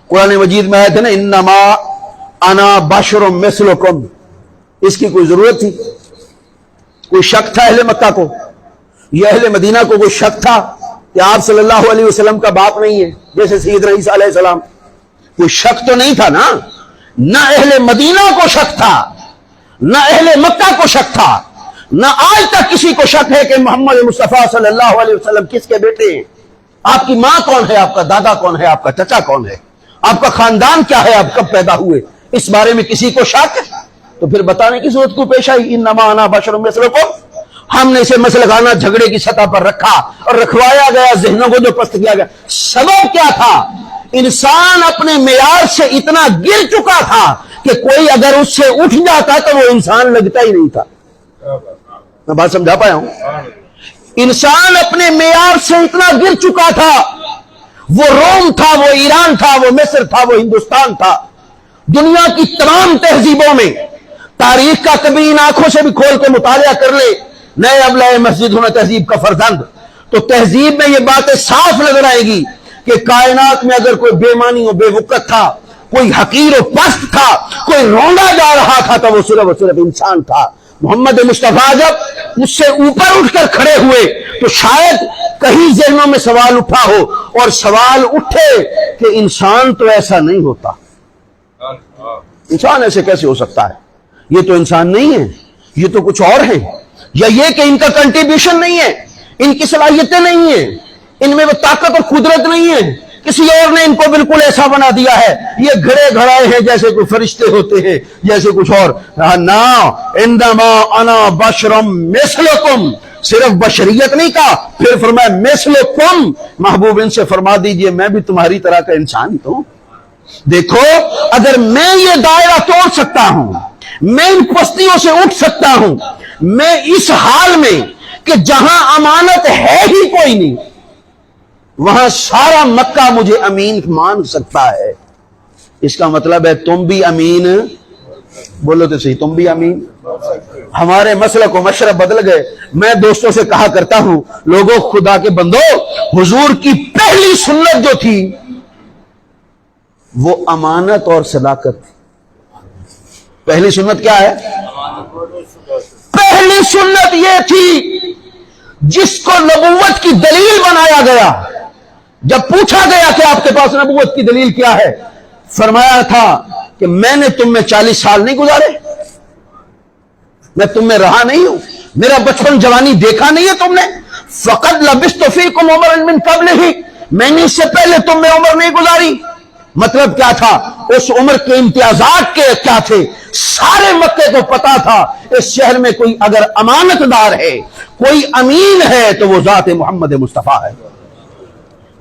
कुरान मजीद में आए थे ना, इन्नमा अना बशरुम मिस्लुकुम, इसकी कोई जरूरत थी? कोई शक था अहले मक्का को या अहले मदीना को कोई शक था कि आप सल्लल्लाहु अलैहि वसल्लम का बाप नहीं है जैसे सैयदना ईसा अलैहि सलाम? कोई शक तो नहीं था ना। ना अहले मदीना को शक था, ना अहले मक्का को शक था, ना आज तक किसी को शक है कि मोहम्मद मुस्तफा सल्लल्लाहु अलैहि वसल्लम किसके बेटे हैं। आपकी मां कौन है, आपका दादा कौन है, आपका चचा कौन है, आपका खानदान क्या है, आप कब पैदा हुए, इस बारे में किसी को शक? तो फिर बताने की जरूरत को पेश आई, इन्नमा अना बशरुम मिस्लुकुम। हमने इसे मसलखाना झगड़े की सतह पर रखा और रखवाया गया, जहनों को जो पस्त किया गया। सबब क्या था? इंसान अपने मेयार से इतना गिर चुका था कि कोई अगर उससे उठ जाता तो वो इंसान लगता ही नहीं था। मैं बात समझा पाया हूं? इंसान अपने मेयार से इतना गिर चुका था, वो रोम था, वो ईरान था, वो मिस्र था, वो हिंदुस्तान था। दुनिया की तमाम तहजीबों में तारीख का कभी इन आंखों से भी खोल के मुतालिया कर ले, नए अबलाए मस्जिद होना तहजीब का फर्जंद, तो तहजीब में ये बातें साफ नजर आएगी कि कायनात में अगर कोई बेमानी और बेवकत था, कोई हकीर और पस्त था, कोई रोंदा जा रहा था, तो वो सिर्फ और सिर्फ इंसान था। मोहम्मद मुस्तफा जब उससे ऊपर उठकर खड़े हुए तो शायद कहीं जहनों में सवाल उठा हो, और सवाल उठे कि इंसान तो ऐसा नहीं होता, इंसान ऐसे कैसे हो सकता है, ये तो इंसान नहीं है, ये तो कुछ और है, या ये कि इनका कंट्रीब्यूशन नहीं है, इनकी सलाहियतें नहीं है, इनमें वो ताकत और कुदरत नहीं है, किसी और ने इनको बिल्कुल ऐसा बना दिया है, ये घड़े घड़ाए हैं जैसे कोई फरिश्ते होते हैं, जैसे कुछ और ना। इन्नमा अना बशरुम मिस्लुकुम, सिर्फ बशरियत नहीं कहा, फिर फरमाया मिस्लुकुम, महबूब इनसे फरमा दीजिए मैं भी तुम्हारी तरह का इंसान ही तो। देखो, अगर मैं ये दायरा तोड़ सकता हूं, मैं इन पस्तियों से उठ सकता हूं, मैं इस हाल में कि जहां अमानत है ही कोई नहीं, वहां सारा मक्का मुझे अमीन मान सकता है, इसका मतलब है तुम भी अमीन, बोलो तो सही, तुम भी अमीन। हमारे मसले को मशरब बदल गए। मैं दोस्तों से कहा करता हूं, लोगों खुदा के बंदो, हुजूर की पहली सुन्नत जो थी वो अमानत और सदाकत थी। पहली सुन्नत क्या है? पहली सुन्नत ये थी जिसको नबुव्वत की दलील बनाया गया। जब पूछा गया कि आपके पास नबुव्वत की दलील क्या है, फरमाया था कि मैंने तुम में 40 साल नहीं गुजारे, मैं तुम में रहा नहीं हूं, मेरा बचपन जवानी देखा नहीं है तुमने। फकद लबिस्तु फीकुम उमरन मिन क़ब्लिही, मैंने इससे पहले तुम में उम्र नहीं गुजारी। मतलब क्या था? उस उम्र के इम्तियाजात के क्या थे, सारे मक्के को पता था इस शहर में कोई अगर अमानतदार है, कोई अमीन है, तो वो जात मोहम्मद मुस्तफा है।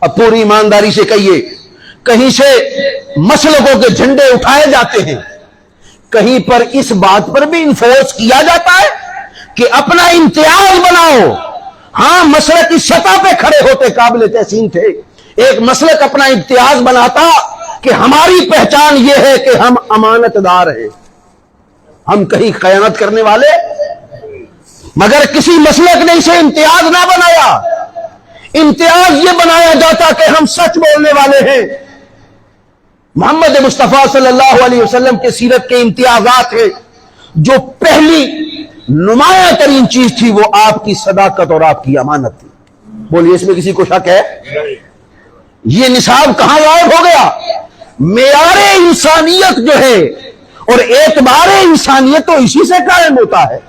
अब पूरी ईमानदारी से कहिए, कहीं से मसलकों के झंडे उठाए जाते हैं, कहीं पर इस बात पर भी इन्फोर्स किया जाता है कि अपना इम्तियाज बनाओ। हां, मसलक की सतह पे खड़े होते काबिल तहसीन थे। एक मसलक अपना इम्तियाज बनाता कि हमारी पहचान यह है कि हम अमानतदार हैं, हम कहीं खयानत करने वाले। मगर किसी मसलक ने इसे इम्तियाज ना बनाया। इम्तियाज ये बनाया जाता कि हम सच बोलने वाले हैं। मोहम्मद मुस्तफा सल्लल्लाहु अलैहि वसल्लम के सीरत के इम्तियाजात है, जो पहली नुमाया तरीन चीज थी वो आपकी सदाकत और आपकी अमानत थी। बोलिए, इसमें किसी को शक है? ये निसाब कहां गायब हो गया? मेयारे इंसानियत जो है और एतबारे इंसानियत तो इसी से कायम होता है।